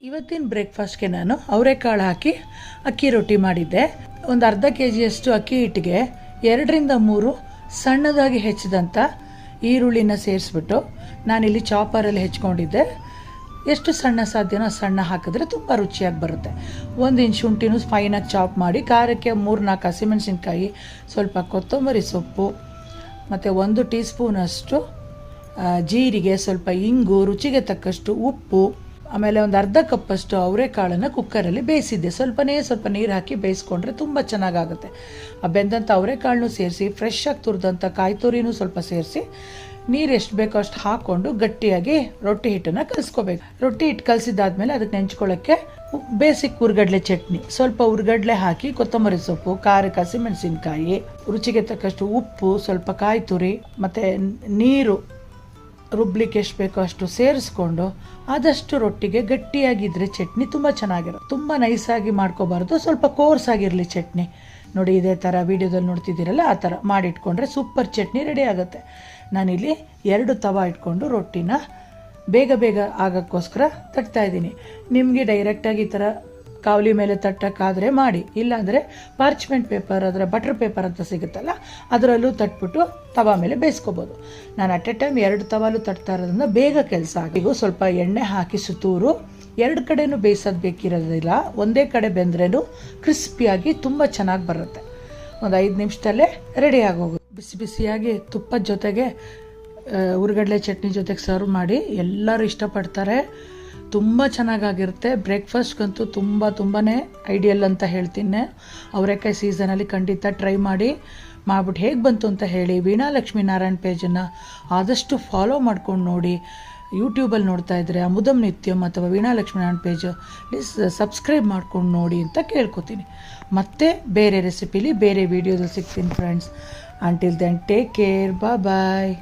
ಇವತ್ತಿನ ಬ್ರೇಕ್ಫಾಸ್ಟ್ಗೆ ನಾನು ಅವರೆಕಾಳು ಹಾಕಿ ಅಕ್ಕಿ ರೊಟ್ಟಿ ಮಾಡಿದ್ದೆ. ಒಂದು ಅರ್ಧ ಕೆಜಿಯಷ್ಟು ಅಕ್ಕಿ ಹಿಟ್ಟಿಗೆ 2ರಿಂದ 3 ಸಣ್ಣದಾಗಿ ಹೆಚ್ಚಿದಂಥ ಈರುಳ್ಳಿನ ಸೇರಿಸ್ಬಿಟ್ಟು ನಾನಿಲ್ಲಿ ಚಾಪರಲ್ಲಿ ಹೆಚ್ಕೊಂಡಿದ್ದೆ. ಎಷ್ಟು ಸಣ್ಣ ಸಾಧ್ಯನೋ ಸಣ್ಣ ಹಾಕಿದ್ರೆ ತುಂಬ ರುಚಿಯಾಗಿ ಬರುತ್ತೆ. 1 ಇಂಚ್ ಶುಂಠಿನೂ ಫೈನಾಗಿ ಚಾಪ್ ಮಾಡಿ, ಖಾರಕ್ಕೆ 3-4 ಹಸಿಮೆಣಸಿನ್ಕಾಯಿ, ಸ್ವಲ್ಪ ಕೊತ್ತಂಬರಿ ಸೊಪ್ಪು ಮತ್ತು 1 ಟೀ ಸ್ಪೂನಷ್ಟು ಜೀರಿಗೆ, ಸ್ವಲ್ಪ ಇಂಗು, ರುಚಿಗೆ ತಕ್ಕಷ್ಟು ಉಪ್ಪು, ಆಮೇಲೆ ಒಂದು ಅರ್ಧ ಕಪ್ಪಷ್ಟು ಅವರೆಕಾಳನ್ನು ಕುಕ್ಕರಲ್ಲಿ ಬೇಯಿಸಿದ್ದೆ. ಸ್ವಲ್ಪ ನೀರು ಹಾಕಿ ಬೇಯಿಸ್ಕೊಂಡ್ರೆ ತುಂಬ ಚೆನ್ನಾಗಾಗುತ್ತೆ. ಆ ಬೆಂದಂಥ ಅವರೆಕಾಳನ್ನು ಸೇರಿಸಿ, ಫ್ರೆಶ್ಶಾಗಿ ತುರಿದಂಥ ಕಾಯಿ ತುರಿನೂ ಸ್ವಲ್ಪ ಸೇರಿಸಿ, ನೀರು ಎಷ್ಟು ಬೇಕೋ ಅಷ್ಟು ಹಾಕ್ಕೊಂಡು ಗಟ್ಟಿಯಾಗಿ ರೊಟ್ಟಿ ಹಿಟ್ಟನ್ನು ಕಲಿಸ್ಕೋಬೇಕು. ರೊಟ್ಟಿ ಹಿಟ್ಟು ಕಲಿಸಿದಾದ್ಮೇಲೆ ಅದಕ್ಕೆ ನೆಂಚ್ಕೊಳ್ಳೋಕ್ಕೆ ಬೇಸಿಕ್ ಹುರ್ಗಡ್ಲೆ ಚಟ್ನಿ, ಸ್ವಲ್ಪ ಹುರ್ಗಡ್ಲೆ ಹಾಕಿ, ಕೊತ್ತಂಬರಿ ಸೊಪ್ಪು, ಖಾರಕ್ಕೆ ಹಸಿಮೆಣಸಿನ್ಕಾಯಿ, ರುಚಿಗೆ ತಕ್ಕಷ್ಟು ಉಪ್ಪು, ಸ್ವಲ್ಪ ಕಾಯಿ ತುರಿ ಮತ್ತು ನೀರು ರುಬ್ಲಿಕ್ಕೆ ಎಷ್ಟು ಬೇಕೋ ಅಷ್ಟು ಸೇರಿಸ್ಕೊಂಡು ಆದಷ್ಟು ರೊಟ್ಟಿಗೆ ಗಟ್ಟಿಯಾಗಿದ್ದರೆ ಚಟ್ನಿ ತುಂಬ ಚೆನ್ನಾಗಿರುತ್ತೆ. ತುಂಬ ನೈಸಾಗಿ ಮಾಡ್ಕೋಬಾರ್ದು, ಸ್ವಲ್ಪ ಕೋರ್ಸಾಗಿರಲಿ ಚಟ್ನಿ. ನೋಡಿ, ಇದೇ ಥರ ವೀಡಿಯೋದಲ್ಲಿ ನೋಡ್ತಿದ್ದೀರಲ್ಲ ಆ ಥರ ಮಾಡಿಟ್ಕೊಂಡ್ರೆ ಸೂಪರ್ ಚಟ್ನಿ ರೆಡಿ ಆಗುತ್ತೆ. ನಾನಿಲ್ಲಿ 2 ತವ ಇಟ್ಕೊಂಡು ರೊಟ್ಟಿನ ಬೇಗ ಆಗೋಕ್ಕೋಸ್ಕರ ತಟ್ತಾಯಿದ್ದೀನಿ. ನಿಮಗೆ ಡೈರೆಕ್ಟಾಗಿ ಈ ಥರ ಕಾವಲಿ ಮೇಲೆ ತಟ್ಟಕ್ಕಾದರೆ ಮಾಡಿ, ಇಲ್ಲಾಂದರೆ ಪಾರ್ಚ್ಮೆಂಟ್ ಪೇಪರ್, ಅದರ ಬಟರ್ ಪೇಪರ್ ಅಂತ ಸಿಗುತ್ತಲ್ಲ ಅದರಲ್ಲೂ ತಟ್ಬಿಟ್ಟು ತವ ಮೇಲೆ ಬೇಯಿಸ್ಕೋಬೋದು. ನಾನು ಅಟ್ ಎ ಟೈಮ್ 2 ತವಾಲು ತಟ್ತಾ ಇರೋದ್ರಿಂದ ಬೇಗ ಕೆಲಸ ಆಗಿಗೂ. ಸ್ವಲ್ಪ ಎಣ್ಣೆ ಹಾಕಿ ಸುತ್ತೂರು 2 ಕಡೆನೂ ಬೇಯಿಸೋದು ಬೇಕಿರೋದಿಲ್ಲ, ಒಂದೇ ಕಡೆ ಬೆಂದ್ರೇನು ಕ್ರಿಸ್ಪಿಯಾಗಿ ತುಂಬ ಚೆನ್ನಾಗಿ ಬರುತ್ತೆ. ಒಂದು 5 ನಿಮಿಷದಲ್ಲೇ ರೆಡಿ ಆಗೋಗುತ್ತೆ. ಬಿಸಿಯಾಗಿ ತುಪ್ಪದ ಜೊತೆಗೆ ಹುರ್ಗಡ್ಲೆ ಚಟ್ನಿ ಜೊತೆಗೆ ಸರ್ವ್ ಮಾಡಿ, ಎಲ್ಲರೂ ಇಷ್ಟಪಡ್ತಾರೆ. ತುಂಬ ಚೆನ್ನಾಗಿರುತ್ತೆ. ಬ್ರೇಕ್ಫಾಸ್ಟ್ಗಂತೂ ತುಂಬಾ ಐಡಿಯಲ್ ಅಂತ ಹೇಳ್ತೀನಿ. ಅವರೆಕಾಯಿ ಸೀಸನಲ್ಲಿ ಖಂಡಿತ ಟ್ರೈ ಮಾಡಿಬಿಟ್ಟು ಹೇಗೆ ಬಂತು ಅಂತ ಹೇಳಿ. ವೀಣಾ ಲಕ್ಷ್ಮೀ ನಾರಾಯಣ್ ಪೇಜನ್ನು ಆದಷ್ಟು ಫಾಲೋ ಮಾಡ್ಕೊಂಡು ನೋಡಿ. ಯೂಟ್ಯೂಬಲ್ಲಿ ನೋಡ್ತಾ ಇದ್ದರೆ ಅಮುದಂ ನಿತ್ಯಂ ಅಥವಾ Veena Lakshmi Narayan page please subscribe ಮಾಡ್ಕೊಂಡು ನೋಡಿ ಅಂತ ಕೇಳ್ಕೊತೀನಿ. ಮತ್ತೆ ಬೇರೆ ರೆಸಿಪಿಲಿ ಬೇರೆ ವೀಡಿಯೋದಲ್ಲಿ ಸಿಗ್ತೀನಿ friends. Until then take care, ಬಾಯ್.